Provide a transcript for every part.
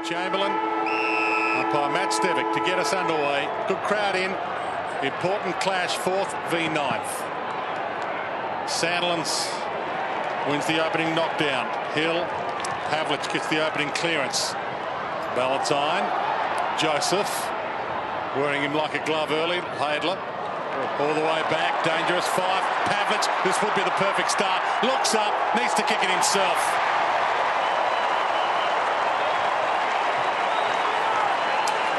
Chamberlain. Umpire Matt Stevick to get us underway. Good crowd in. Important clash, 4th v 9th. Sandilands wins the opening knockdown. Hill, Pavlich gets the opening clearance. Valentine, Joseph, wearing him like a glove early. Hadler, all the way back, dangerous 5. Pavlich, this would be the perfect start. Looks up, needs to kick it himself.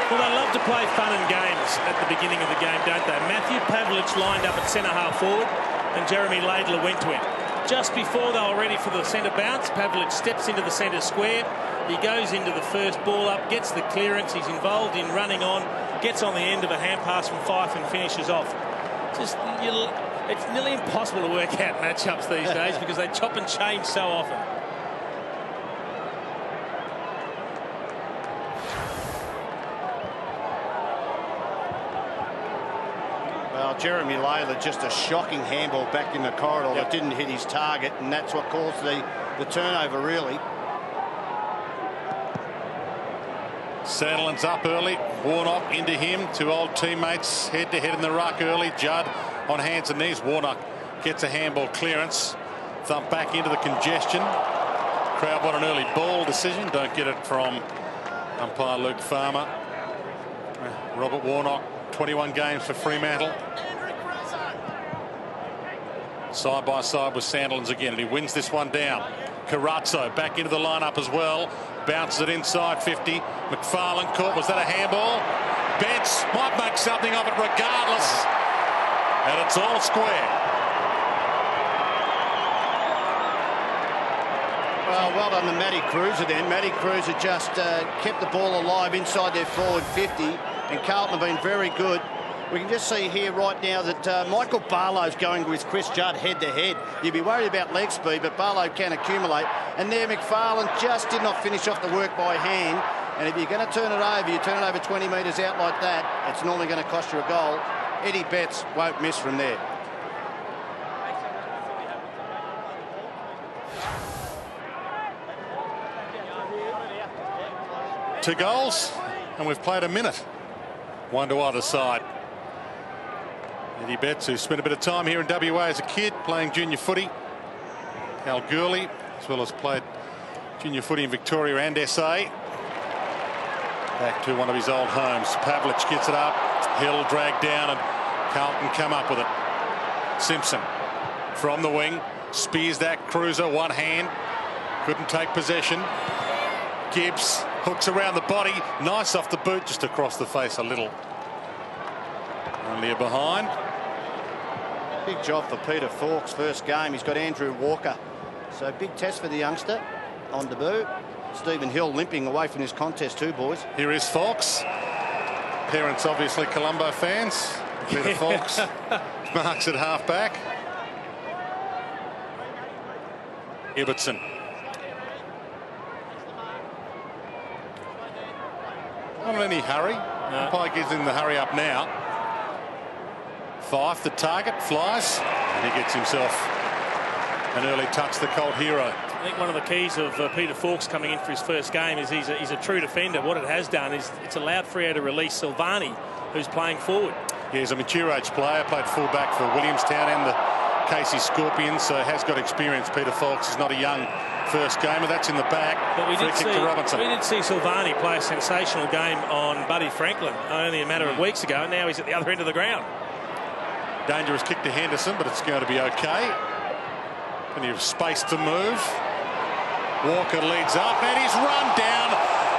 Well, they love to play fun and games at the beginning of the game, don't they? Matthew Pavlich lined up at centre-half forward and Jeremy Laidler went to him. Just before they were ready for the centre bounce, Pavlich steps into the centre square. He goes into the first ball up, gets the clearance. He's involved in running on, gets on the end of a hand pass from Fife and finishes off. It's nearly impossible to work out matchups these days because they chop and change so often. Well, Jeremy Laidler, just a shocking handball back in the corridor that didn't hit his target, and that's what caused the turnover, really. Sandilands up early. Warnock into him. 2 old teammates head-to-head in the ruck early. Judd on hands and knees. Warnock gets a handball clearance. Thump back into the congestion. Crowd want an early ball decision. Don't get it from umpire Luke Farmer. Robert Warnock, 21 games for Fremantle. Side by side with Sandilands again, and he wins this one down. Carazzo back into the lineup as well. Bounces it inside 50. McFarlane caught. Was that a handball? Betts might make something of it regardless. And it's all square. Well done to Matty Cruiser then. Matty Cruiser just kept the ball alive inside their forward 50, and Carlton have been very good. We can just see here right now that Michael Barlow's going with Chris Judd head-to-head. You'd be worried about leg speed, but Barlow can accumulate. And there McFarlane just did not finish off the work by hand. And if you're going to turn it over, you turn it over 20 metres out like that, it's normally going to cost you a goal. Eddie Betts won't miss from there. Two goals, and we've played a minute. One to either side. Eddie Betts, who spent a bit of time here in WA as a kid playing junior footy. Kalgoorlie, as well as played junior footy in Victoria and SA. Back to one of his old homes. Pavlich gets it up. Hill dragged down and Carlton come up with it. Simpson from the wing. Spears that cruiser, one hand. Couldn't take possession. Gibbs hooks around the body. Nice off the boot, just across the face a little. Only a behind. Big job for Peter Fawkes. First game, he's got Andrew Walker. So big test for the youngster on debut. Stephen Hill limping away from this contest too, boys. Here is Fawkes. Parents obviously Colombo fans. Peter Fawkes marks at half back. Ibbotson. Not in any hurry. Umpire gives him the hurry up now. Fife, the target, flies, and he gets himself an early touch, the Colt hero. I think one of the keys of Peter Fawkes coming in for his first game is he's a true defender. What it has done is it's allowed Freo to release Silvani, who's playing forward. Yeah, he's a mature age player, played fullback for Williamstown and the Casey Scorpions, so has got experience. Peter Fawkes is not a young first gamer. That's in the back. But we did see Robinson. Silvani play a sensational game on Buddy Franklin only a matter of weeks ago, and now he's at the other end of the ground. Dangerous kick to Henderson, but it's going to be okay. Plenty of space to move. Walker leads up, and he's run down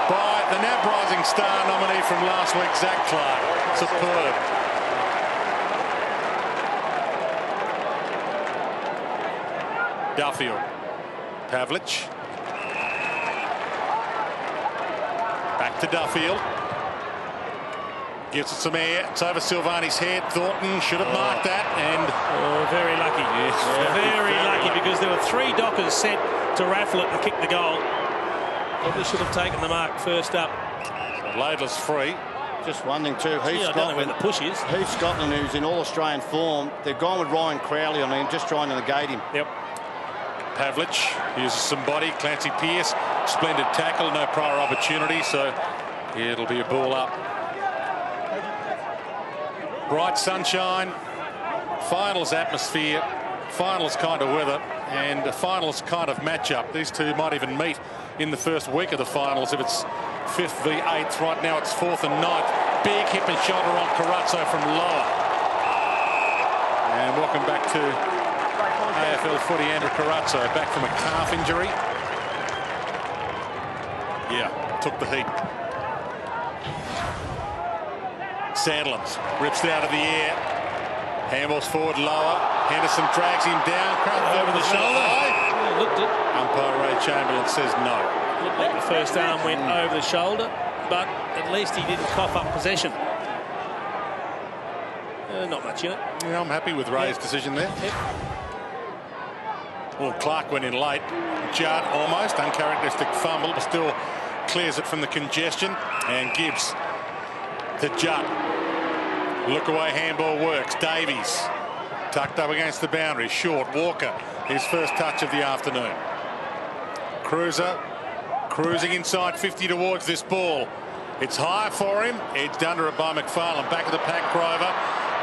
by the NAB Rising Star nominee from last week, Zach Clark. Superb. Duffield. Pavlich. Back to Duffield. Gives it some air. It's over Silvani's head. Thornton should have marked that, and very lucky. Yes, very lucky, because there were 3 Dockers set to raffle it and kick the goal. Probably should have taken the mark first up. Laidler's free. Just one thing too. I don't know where the push is. Heath Scotland, who's in all-Australian form, they've gone with Ryan Crowley on him, just trying to negate him. Yep. Pavlich uses some body. Clancy Pearce Splendid tackle, no prior opportunity, so it'll be a ball up. Bright sunshine, finals atmosphere, finals kind of weather, and a finals kind of matchup. These two might even meet in the first week of the finals if it's 5th v 8th. Right now it's 4th and 9th. Big hip and shoulder on Carazzo from lower. And welcome back to AFL footy. Andrew Carazzo back from a calf injury. Yeah, took the heat. Sandlands rips it out of the air. Handballs forward lower. Henderson drags him down. Over the shoulder. Yeah, looked it. Umpire Ray Chamberlain says no. Looked like the first arm went over the shoulder, but at least he didn't cough up possession. Not much in it. Yeah, I'm happy with Ray's decision there. Yep. Well, Clark went in late. Judd almost uncharacteristic fumble, but still clears it from the congestion. And Gibbs to Judd. Look away handball works. Davies tucked up against the boundary. Short. Walker, his first touch of the afternoon. Cruiser cruising inside 50 towards this ball. It's high for him. Edged under it by McFarlane. Back of the pack, Grover.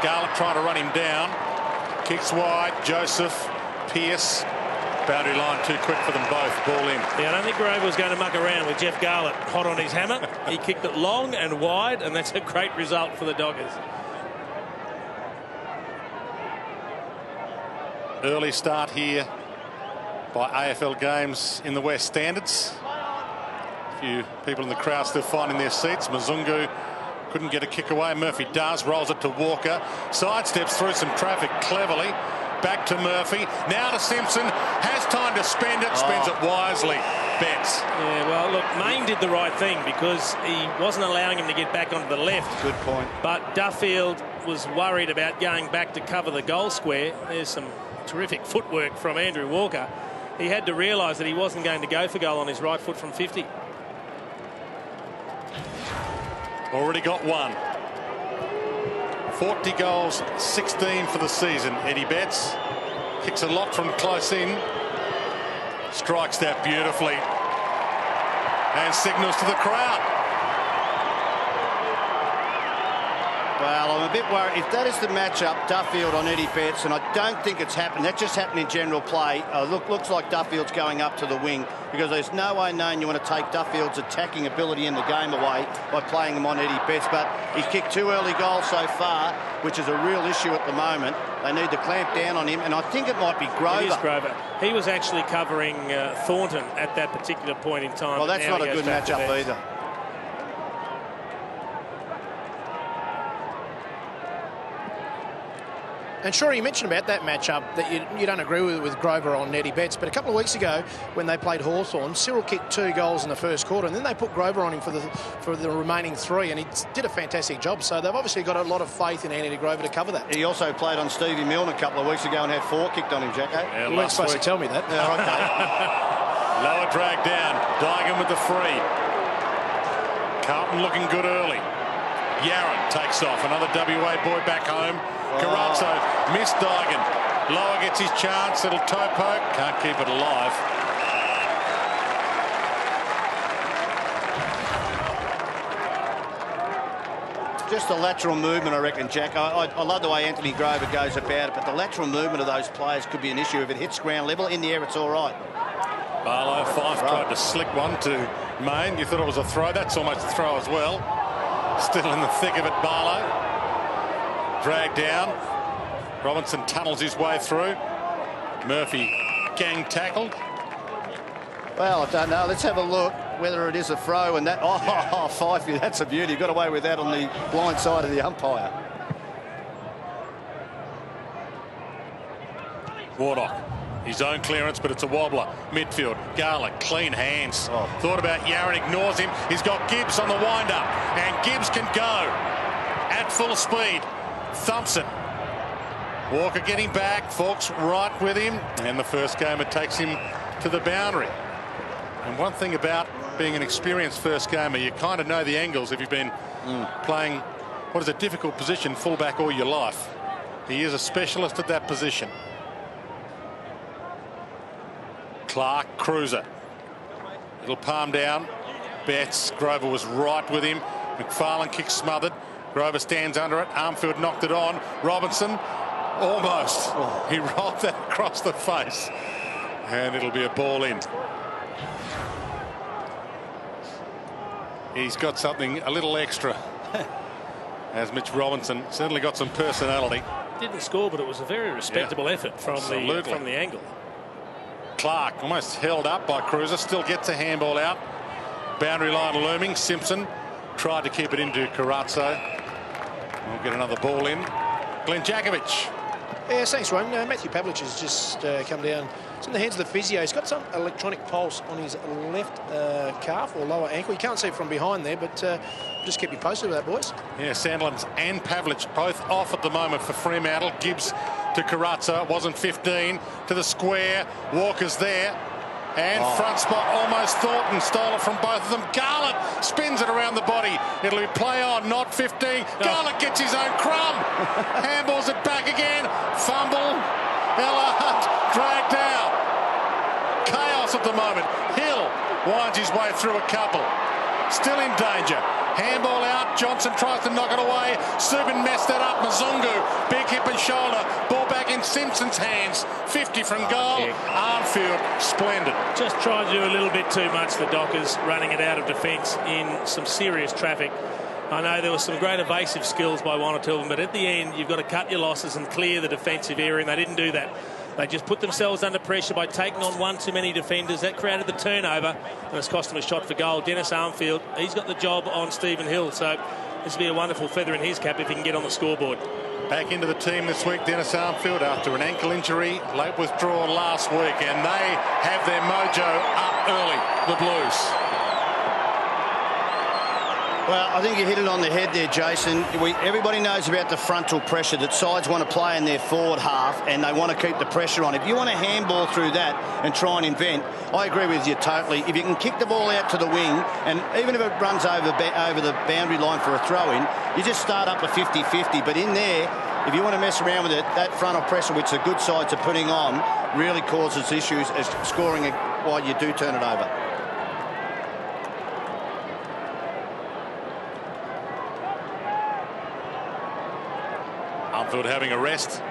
Garlick trying to run him down. Kicks wide. Joseph, Pearce. Boundary line too quick for them both. Ball in. Yeah, I don't think Grover was going to muck around with Jeff Garlick hot on his hammer. He kicked it long and wide, and that's a great result for the Doggers. Early start here by AFL games in the West Standards. A few people in the crowd still finding their seats. Mzungu couldn't get a kick away. Murphy does. Rolls it to Walker. Sidesteps through some traffic cleverly. Back to Murphy. Now to Simpson. Has time to spend it. Spends it wisely. Betts. Yeah, well, look, Mayne did the right thing because he wasn't allowing him to get back onto the left. Good point. But Duffield was worried about going back to cover the goal square. There's some terrific footwork from Andrew Walker. He had to realise that he wasn't going to go for goal on his right foot from 50. Already got one. 40 goals, 16 for the season. Eddie Betts kicks a lot from close in. Strikes that beautifully. And signals to the crowd. Well, I'm a bit worried. If that is the matchup, Duffield on Eddie Betts, and I don't think it's happened. That just happened in general play. Looks like Duffield's going up to the wing because there's no way known you want to take Duffield's attacking ability in the game away by playing him on Eddie Betts. But he's kicked 2 early goals so far, which is a real issue at the moment. They need to clamp down on him, and I think it might be Grover. It is Grover. He was actually covering Thornton at that particular point in time. Well, that's not a good matchup either. And sure, you mentioned about that matchup that you don't agree with Grover on Eddie Betts, but a couple of weeks ago when they played Hawthorn, Cyril kicked 2 goals in the first quarter, and then they put Grover on him for the remaining 3, and he did a fantastic job. So they've obviously got a lot of faith in Anthony Grover to cover that. He also played on Stevie Milne a couple of weeks ago and had 4 kicked on him, Jacko. Yeah, You weren't supposed to tell me that. Yeah, okay. Lower drag down. Dygan with the free. Carlton looking good early. Yarran takes off. Another WA boy back home. Carazzo missed Dygan. Lower gets his chance. Little toe poke. Can't keep it alive. Just the lateral movement, I reckon, Jack. I love the way Anthony Grover goes about it, but the lateral movement of those players could be an issue. If it hits ground level, in the air, it's all right. Barlow, Fife tried to slick one to Mayne. You thought it was a throw. That's almost a throw as well. Still in the thick of it, Barlow. Dragged down. Robinson tunnels his way through. Murphy gang tackled. Well, I don't know. Let's have a look whether it is a throw. And that, Fife, that's a beauty. Got away with that on the blind side of the umpire. Warnock. His own clearance, but it's a wobbler. Midfield. Garlick, clean hands. Thought about Yarran, ignores him. He's got Gibbs on the wind-up. And Gibbs can go at full speed. Thompson. Walker getting back. Falk's right with him. And the first game, it takes him to the boundary. And one thing about being an experienced first gamer, you kind of know the angles if you've been playing what is a difficult position, fullback, all your life. He is a specialist at that position. Clark, Cruiser. Little palm down. Betts. Grover was right with him. McFarlane kick smothered. Grover stands under it. Armfield knocked it on. Robinson almost. He rolled that across the face. And it'll be a ball in. He's got something a little extra. As Mitch Robinson certainly got some personality. Didn't score, but it was a very respectable effort from the angle. Clark almost held up by Cruiser. Still gets a handball out. Boundary line looming. Simpson tried to keep it into Carazzo. We'll get another ball in. Glenn Jakovic. Yeah, thanks, Ron. Matthew Pavlich has just come down. It's in the hands of the physio. He's got some electronic pulse on his left calf or lower ankle. You can't see it from behind there, but just keep you posted with that, boys. Yeah, Sandlands and Pavlich both off at the moment for Fremantle. Gibbs to Carazzo. It wasn't 15. To the square. Walker's there. And front spot almost Thornton stole it from both of them. Garlett spins it around the body. It'll be play on, not 15. Garlett gets his own crumb. Handballs it back again. Fumble. Ellard dragged out. Chaos at the moment. Hill winds his way through a couple. Still in danger. Handball out. Johnson tries to knock it away. Subin messed that up. Mazungu. Big hip and shoulder. Ball back in Simpson's hands. 50 from goal. Armfield. Splendid. Just trying to do a little bit too much, the Dockers, running it out of defence in some serious traffic. I know there was some great evasive skills by one or two of them, but at the end, you've got to cut your losses and clear the defensive area, and they didn't do that. They just put themselves under pressure by taking on one too many defenders. That created the turnover, and it's cost them a shot for goal. Dennis Armfield, he's got the job on Stephen Hill, so this will be a wonderful feather in his cap if he can get on the scoreboard. Back into the team this week, Dennis Armfield, after an ankle injury, late withdrawal last week, and they have their mojo up early, the Blues. Well, I think you hit it on the head there, Jason. Everybody knows about the frontal pressure that sides want to play in their forward half, and they want to keep the pressure on. If you want to handball through that and try and invent, I agree with you totally. If you can kick the ball out to the wing, and even if it runs over the boundary line for a throw-in, you just start up a 50-50. But in there, if you want to mess around with it, that frontal pressure, which the good sides are putting on, really causes issues as scoring it while you do turn it over. Armfield having a rest.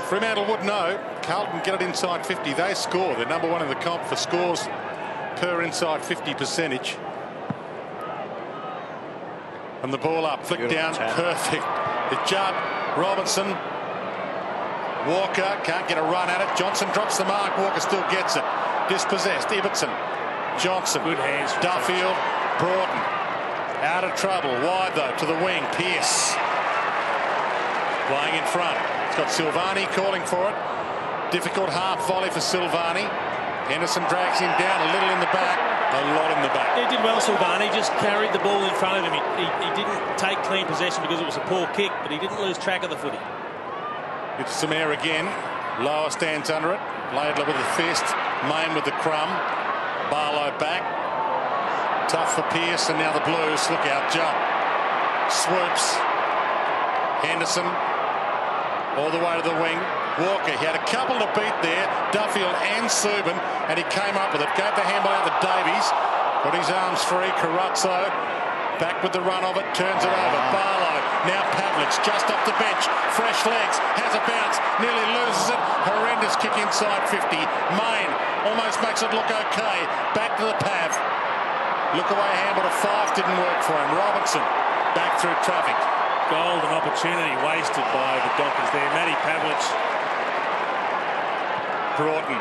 Fremantle would know. Carlton get it inside 50. They score. They're number one in the comp for scores per inside 50 percentage. And the ball up, flick down, perfect. The Judd, Robinson, Walker can't get a run at it. Johnson drops the mark. Walker still gets it. Dispossessed. Ibbotson, Johnson, good hands. Duffield, Broughton, out of trouble. Wide though to the wing. Pearce playing in front. It's got Silvani calling for it. Difficult half volley for Silvani. Henderson drags him down a little in the back. A lot in the back. He did well, Silvani. Just carried the ball in front of him. He didn't take clean possession because it was a poor kick, but he didn't lose track of the footy. It's some air again. Lower stands under it. Laidler with the fist. Main with the crumb. Barlow back. Tough for Pearce, and now the Blues. Look out, jump. Swoops. Henderson all the way to the wing. Walker, he had a couple to beat there, Duffield and Subin, and he came up with it. Gave the handball out to Davies. Got his arms free. Carazzo back with the run of it, turns it over. Barlow, now Pavlich, just off the bench. Fresh legs, has a bounce, nearly loses it. Horrendous kick inside 50. Main almost makes it look okay. Back to the Pav. Look away handball to Fife, didn't work for him. Robinson, back through traffic. Golden opportunity wasted by the Dockers there. Matty Pavlich. Broughton.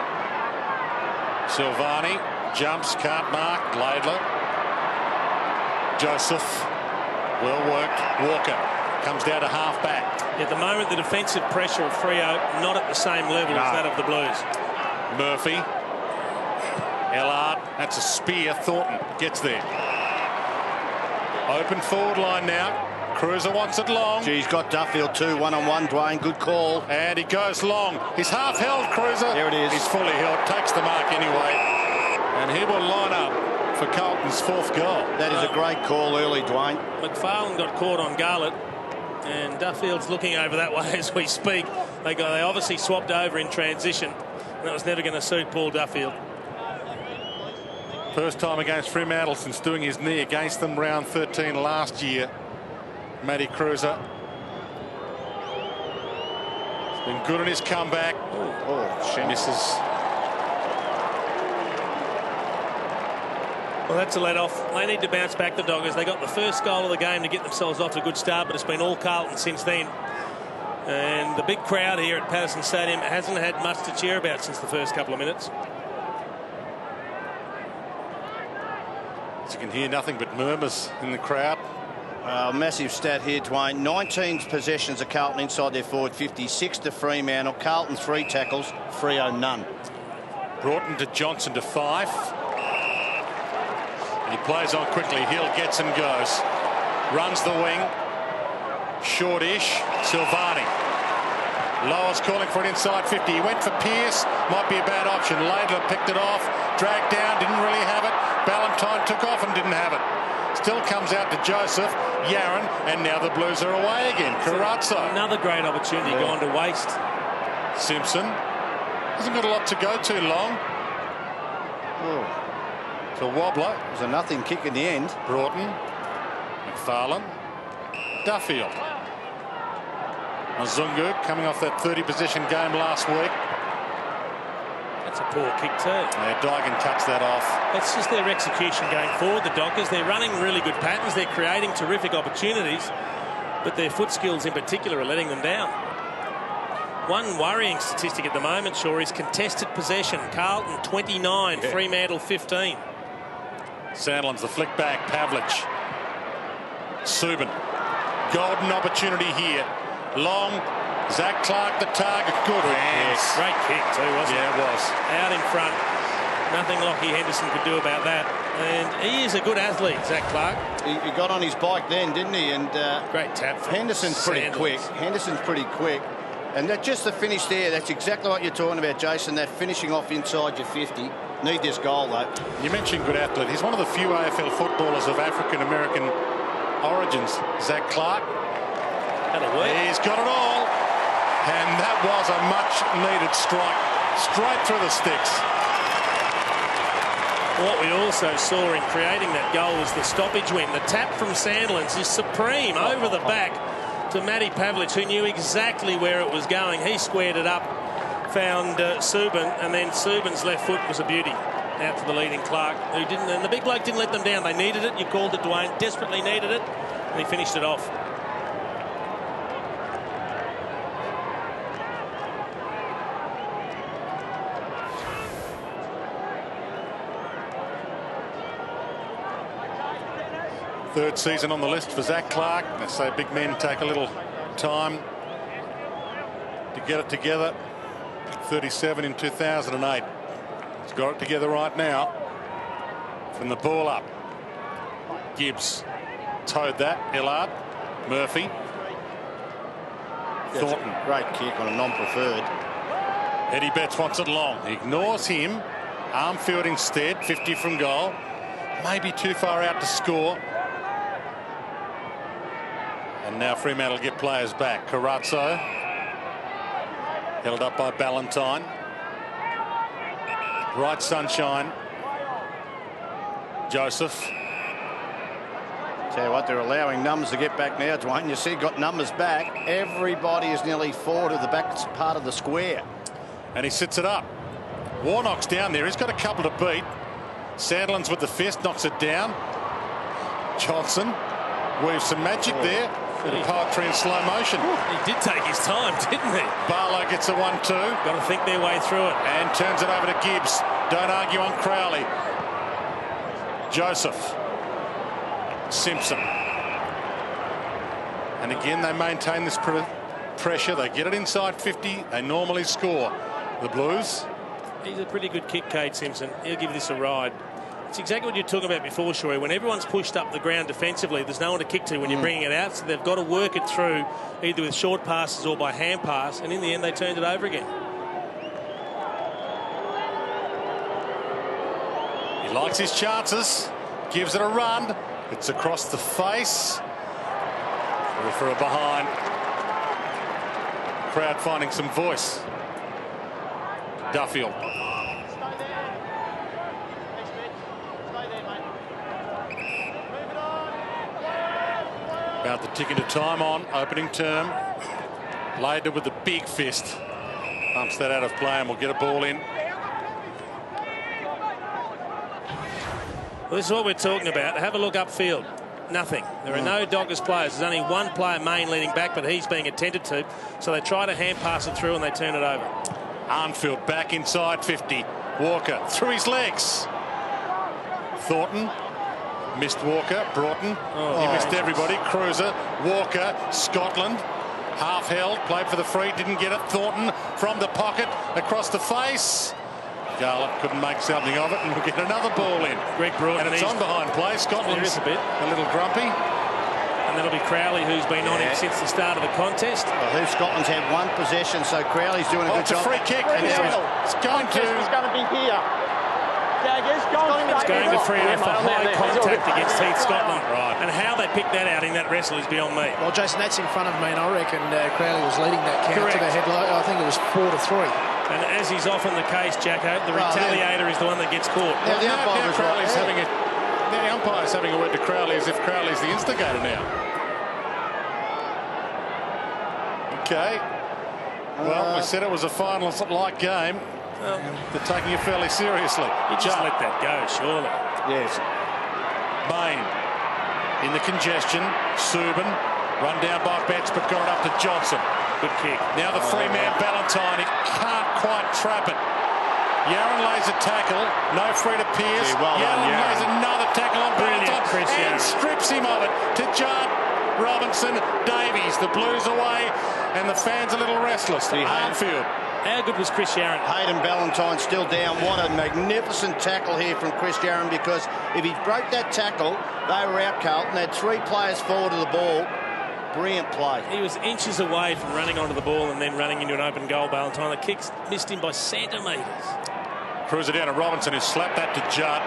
Silvani jumps, can't mark. Laidler. Joseph. Well worked. Walker comes down to half back. At the moment, the defensive pressure of Freo not at the same level as that of the Blues. Murphy. Ellard. That's a spear. Thornton gets there. Open forward line now. Cruiser wants it long. He's got Duffield too, one-on-one, Dwayne, good call. And he goes long. He's half held, Cruiser. There it is. He's fully held, takes the mark anyway. And he will line up for Carlton's fourth goal. That is a great call early, Dwayne. McFarlane got caught on Garlett, and Duffield's looking over that way as we speak. They obviously swapped over in transition, and that was never going to suit Paul Duffield. First time against Fremantle since doing his knee against them round 13 last year. Matty Cruiser. He's been good in his comeback. She misses. Well, that's a let-off. They need to bounce back, the Doggers. They got the first goal of the game to get themselves off to a good start, but it's been all Carlton since then. And the big crowd here at Patterson Stadium hasn't had much to cheer about since the first couple of minutes. As you can hear, nothing but murmurs in the crowd. Massive stat here, Dwayne. 19 possessions of Carlton inside their forward 50, 6 to Fremantle. Carlton 3 tackles, Freo none. Broughton to Johnson to Fife. And he plays on quickly. Hill gets and goes. Runs the wing. Shortish. Silvani. Lower's calling for it inside 50. He went for Pearce. Might be a bad option. Laidler picked it off. Dragged down. Didn't really have it. Ballantyne took off and didn't have it. Still comes out to Joseph. Yaron. And now the Blues are away again. Carazzo. Another great opportunity gone to waste. Simpson. Hasn't got a lot to go too long. It's a wobbler. It was a nothing kick in the end. Broughton. McFarlane. Duffield. Mazungu coming off that 30-possession game last week. That's a poor kick too. Yeah, Dygan cuts that off. That's just their execution going forward, the Dockers. They're running really good patterns. They're creating terrific opportunities, but their foot skills in particular are letting them down. One worrying statistic at the moment, Shaw, is contested possession. Carlton 29, Fremantle 15. Sandlin's the flick back. Pavlich. Subin. Golden opportunity here. Long. Zach Clark the target. Good hands. Great kick too, wasn't it? Yeah, it was. Out in front. Nothing Lockie Henderson could do about that. And he is a good athlete, Zach Clark. He got on his bike then, didn't he? And great tap. Henderson's pretty quick. Henderson's pretty quick. And that just the finish there, that's exactly what you're talking about, Jason, that finishing off inside your 50. Need this goal, though. You mentioned good athlete. He's one of the few AFL footballers of African-American origins, Zach Clark. He's got it all. And that was a much-needed strike. Straight through the sticks. What we also saw in creating that goal was the stoppage win. The tap from Sandlands is supreme over the back to Matty Pavlich, who knew exactly where it was going. He squared it up, found Subin, and then Subin's left foot was a beauty. Out to the leading Clark, who didn't, and the big bloke didn't let them down. They needed it. You called it, Dwayne. Desperately needed it, and he finished it off. Third season on the list for Zach Clark. They say big men take a little time to get it together. 37 in 2008. He's got it together right now. From the ball up. Gibbs towed that. Hillard. Murphy. Thornton. Great kick on a non-preferred. Eddie Betts wants it long. He ignores him. Armfield instead. 50 from goal. Maybe too far out to score. And now Fremantle get players back. Carazzo. Held up by Ballantyne. Right sunshine. Joseph. Tell you what, they're allowing numbers to get back now, Dwayne. You see, got numbers back. Everybody is nearly forward of the back part of the square. And he sits it up. Warnock's down there. He's got a couple to beat. Sandlands with the fist knocks it down. Johnson weaves some magic there. Bit of poetry in slow motion. He did take his time, didn't he? Barlow gets a 1-2. Got to think their way through it. And turns it over to Gibbs. Don't argue on Crowley. Joseph. Simpson. And again, they maintain this pressure. They get it inside 50. They normally score. The Blues. He's a pretty good kick, Cade Simpson. He'll give this a ride. It's exactly what you were talking about before, Shorey. When everyone's pushed up the ground defensively, there's no one to kick to when you're bringing it out. So they've got to work it through either with short passes or by hand pass. And in the end, they turned it over again. He likes his chances. Gives it a run. It's across the face. For a behind. Crowd finding some voice. Duffield. About the ticking of time on opening term. Laidler with the big fist. Pumps that out of play and will get a ball in. Well, this is what we're talking about. Have a look upfield. Nothing. There are no Dockers players. There's only one player main leading back, but he's being attended to. So they try to hand pass it through and they turn it over. Arnfield back inside 50. Walker through his legs. Thornton missed Walker. Broughton. He missed everybody. Cruiser. Walker. Scotland. Half held. Played for the free. Didn't get it. Thornton from the pocket. Across the face. Carlton couldn't make something of it, and we'll get another ball in. Greg Broughton. And it's on behind play. Scotland's a little grumpy. And that'll be Crowley, who's been on him since the start of the contest. Well, Scotland's had one possession, so Crowley's doing a good job. It's a free kick. And it's going to... It's going to be here. It's going to free for high contact against Heath Scotland. Right. And how they picked that out in that wrestle is beyond me. Well, Jason, that's in front of me, and I reckon Crowley was leading that count to the headlock. I think it was 4-3. And as is often the case, Jacko, the retaliator is the one that gets caught. Now, the umpire's the umpire's having a word to Crowley as if Crowley's the instigator now. Okay. Well, we said it was a finals-like game. Well, they're taking it fairly seriously. You just let that go, surely. Yes. Bain in the congestion. Subin run down by Betts, but got it up to Johnson. Good kick. Now the free man, Ballantyne. He can't quite trap it. Yaron lays a tackle. No free to Pearce. Yaron lays another tackle on Ballantyne and strips him of it to Judd. Robinson, Davies. The Blues away, and the fans a little restless. Arnfield. How good was Chris Yaron? Hayden Ballantyne still down. What a magnificent tackle here from Chris Yaron, because if he broke that tackle, they were out, Carlton. They had 3 players forward of the ball. Brilliant play. He was inches away from running onto the ball and then running into an open goal. Ballantyne. The kicks missed him by centimetres. Cruiser down to Robinson, who slapped that to Judd.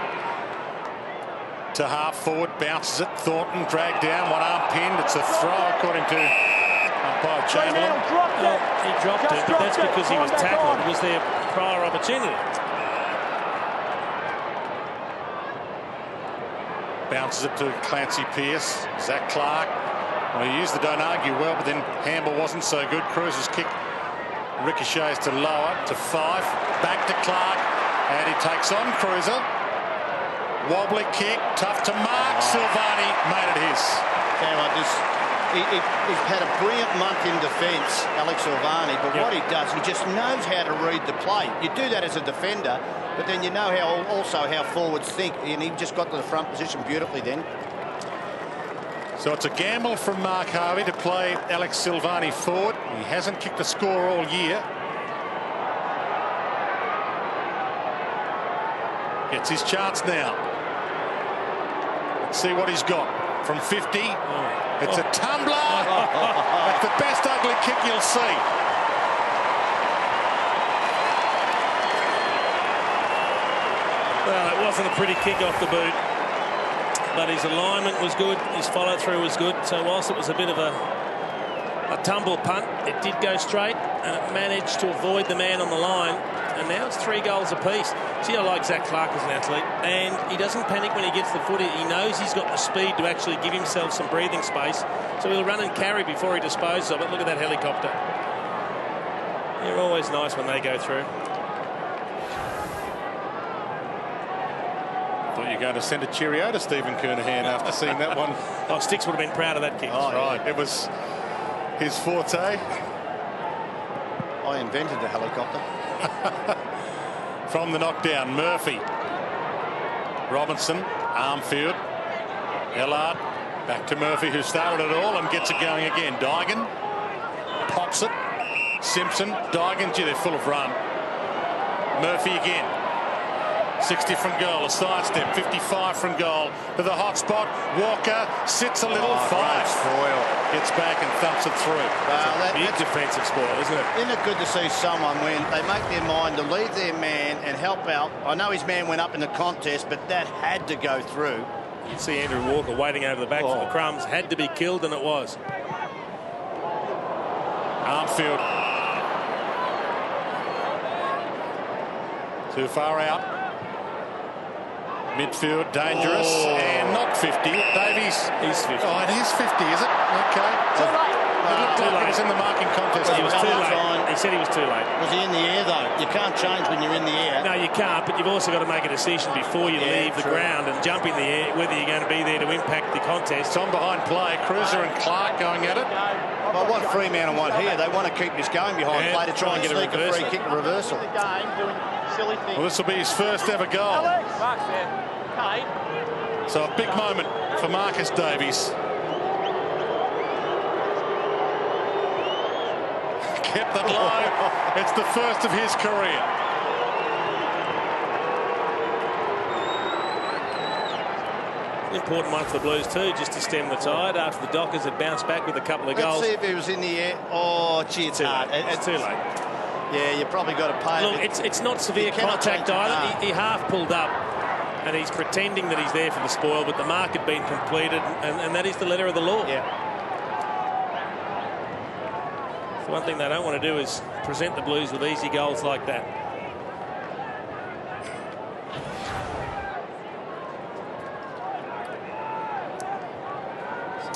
To half forward, bounces it. Thornton dragged down, one arm pinned. It's a throw, according to umpire Chamberlain. Well, he dropped it, but that's because he was tackled. It was their prior opportunity. Bounces it to Clancy Pearce. Zach Clark. Well, he used the don't argue well, but then handball wasn't so good. Cruiser's kick ricochets to lower, to Fife. Back to Clark. And he takes on Cruiser. Wobbly kick, tough to mark. Silvani made it his. He's had a brilliant month in defence, Alex Silvani, but what he does, he just knows how to read the play. You do that as a defender, but then you know how forwards think, and he just got to the front position beautifully then. So it's a gamble from Mark Harvey to play Alex Silvani forward. He hasn't kicked a score all year. Gets his chance now. Let's see what he's got. From 50, it's a tumbler. That's the best ugly kick you'll see. Well, it wasn't a pretty kick off the boot, but his alignment was good, his follow-through was good. So whilst it was a bit of a tumble punt, it did go straight, and it managed to avoid the man on the line. And now it's 3 goals apiece. See, I like Zach Clark as an athlete, and he doesn't panic when he gets the footy. He knows he's got the speed to actually give himself some breathing space, so he'll run and carry before he disposes of it. Look at that helicopter. They're always nice when they go through. Thought you were going to send a cheerio to Stephen Kernahan after seeing that one. Oh, Sticks would have been proud of that kick. Oh, right. It was his forte. I invented the helicopter. From the knockdown, Murphy. Robinson, Armfield. Ellard, back to Murphy, who started it all and gets it going again. Dygan pops it. Simpson, Dygan, gee, they're full of run. Murphy again. 60 from goal, a sidestep, 55 from goal to the hot spot. Walker sits a little, Fife gets back and thumps it through. Big defensive spoil, isn't it? Isn't it good to see someone when they make their mind to leave their man and help out? I know his man went up in the contest, but that had to go through. You'd see Andrew Walker waiting over the back for the crumbs. Had to be killed, and it was. Armfield. Too far out. Midfield dangerous and not 50. Davies. He's 50. Oh, it is 50, is it? Okay. Too late. It looked like he was in the marking contest. He was too late. He said he was too late. Was he in the air, though? You can't change when you're in the air. No, you can't, but you've also got to make a decision before you leave the ground and jump in the air, whether you're going to be there to impact the contest. It's on behind play. Cruiser and Clark going at it. Well, what Fremantle want here, they want to keep this going behind play to try and get a sneak a free kick reversal. Well, this will be his first ever goal. So a big moment for Marcus Davies. Kept it low. It's the first of his career. An important one for the Blues too, just to stem the tide after the Dockers had bounced back with a couple of goals. Let's see if he was in the air. Oh, gee, it's hard. It's too late. Yeah, you probably got to pay. Look, it's not severe contact either. He half pulled up, and he's pretending that he's there for the spoil, but the mark had been completed, and that is the letter of the law. Yeah. The one thing they don't want to do is present the Blues with easy goals like that.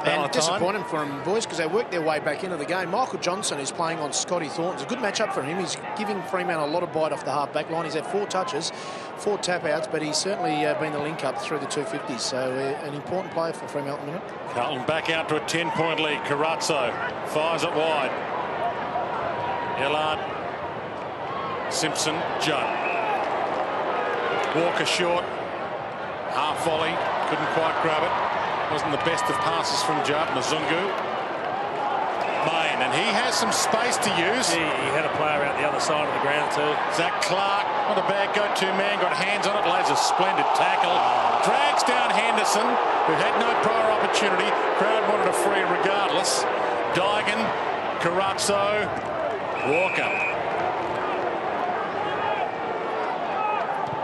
And disappointing for him, boys, because they worked their way back into the game. Michael Johnson is playing on Scotty Thornton's. A good matchup for him. He's giving Fremantle a lot of bite off the half-back line. He's had 4 touches, 4 tap-outs, but he's certainly been the link-up through the 250s. So an important player for Fremantle at the minute. Carlton back out to a 10-point lead. Carazzo fires it wide. Ellard, Simpson, Judd. Walker short. Half volley. Couldn't quite grab it. Wasn't the best of passes from Judd. Mazungu. Main, and he has some space to use. He had a player out the other side of the ground too. Zach Clark, not a bad go-to man, got hands on it, lays a splendid tackle. Drags down Henderson, who had no prior opportunity. Crowd wanted a free regardless. Dygan, Carazzo, Walker.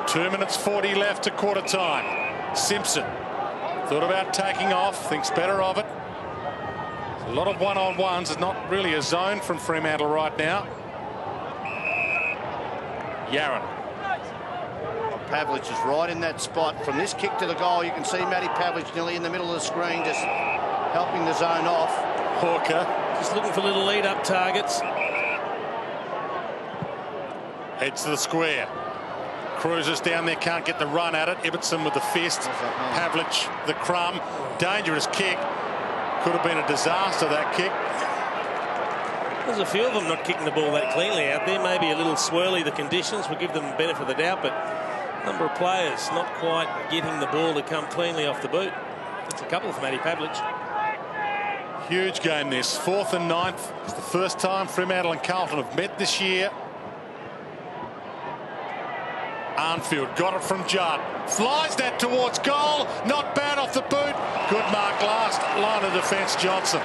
2 minutes 40 left to quarter time. Simpson thought about taking off, thinks better of it. A lot of one-on-ones. There's not really a zone from Fremantle right now. Yaron. Pavlich is right in that spot. From this kick to the goal, you can see Matty Pavlich nearly in the middle of the screen, just helping the zone off. Hawker. Just looking for little lead-up targets. Heads to the square. Cruises down there, can't get the run at it. Ibbotson with the fist. Pavlich, the crumb. Dangerous kick. Could have been a disaster, that kick. There's a few of them not kicking the ball that cleanly out there. Maybe a little swirly, the conditions will give them the benefit of the doubt, but a number of players not quite getting the ball to come cleanly off the boot. That's a couple for Matty Pavlich. Huge game this. 4th and 9th. It's the first time Fremantle and Carlton have met this year. Arnfield got it from Judd. Flies that towards goal. Not bad off the boot. Good mark last line of defence, Johnson.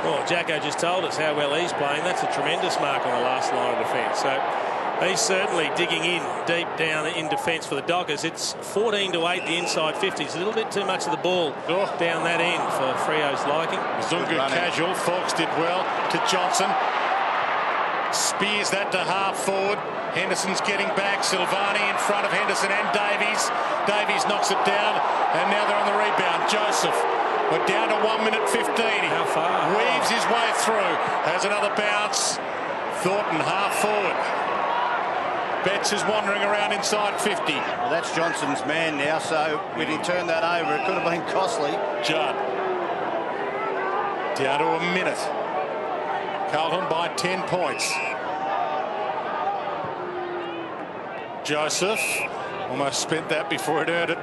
Well, Jacko just told us how well he's playing. That's a tremendous mark on the last line of defence. So he's certainly digging in deep down in defence for the Dockers. It's 14-8, the inside 50. It's a little bit too much of the ball down that end for Freo's liking. Zungu casual. Fox did well to Johnson. Spears that to half forward. Henderson's getting back. Silvani in front of Henderson and Davies. Davies knocks it down, and now they're on the rebound. Joseph, we're down to 1 minute 15. How far? Weaves his way through. Has another bounce. Thornton half forward. Betts is wandering around inside 50. Well, that's Johnson's man now, so when he turned that over, it could have been costly. Judd. Down to a minute. Carlton by 10 points. Joseph almost spent that before it earned it.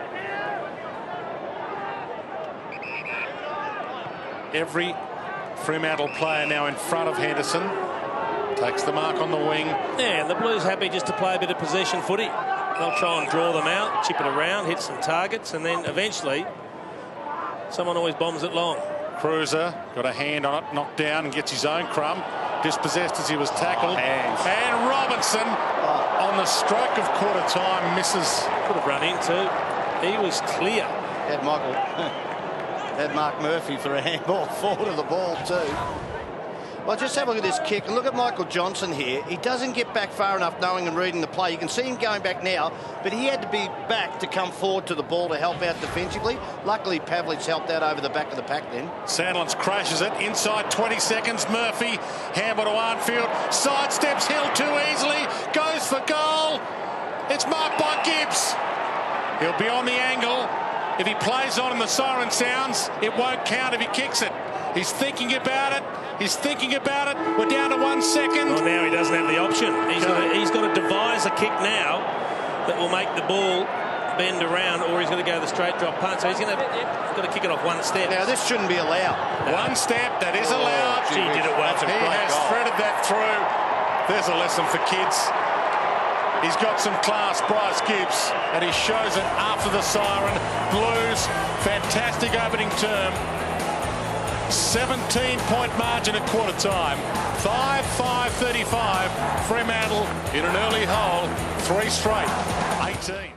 Every Fremantle player now in front of Henderson. Takes the mark on the wing. Yeah, and the Blues happy just to play a bit of possession footy. They'll try and draw them out, chip it around, hit some targets, and then eventually someone always bombs it long. Cruiser got a hand on it, knocked down, and gets his own crumb. Dispossessed as he was tackled. And Robinson on the stroke of quarter time misses. Could have run into. He was clear. Had Mark Murphy for a handball forward of the ball too. Well, just have a look at this kick and look at Michael Johnson here. He doesn't get back far enough knowing and reading the play. You can see him going back now, but he had to be back to come forward to the ball to help out defensively. Luckily, Pavlich helped out over the back of the pack then. Sandlands crashes it inside 20 seconds. Murphy, hammer to Arnfield, sidesteps Hill too easily, goes for goal. It's marked by Gibbs. He'll be on the angle. If he plays on and the siren sounds, it won't count if he kicks it. He's thinking about it. He's thinking about it. We're down to 1 second. Well, now he doesn't have the option. He's got to devise a kick now that will make the ball bend around, or he's going to go the straight drop punt. So he's got to kick it off one step. Now, this shouldn't be allowed. One step, that is allowed. He did it well. He has threaded that through. There's a lesson for kids. He's got some class, Bryce Gibbs, and he shows it after the siren. Blues, fantastic opening term. 17-point margin at quarter time. 5-5-35. Fremantle in an early hole. 3 straight. 18.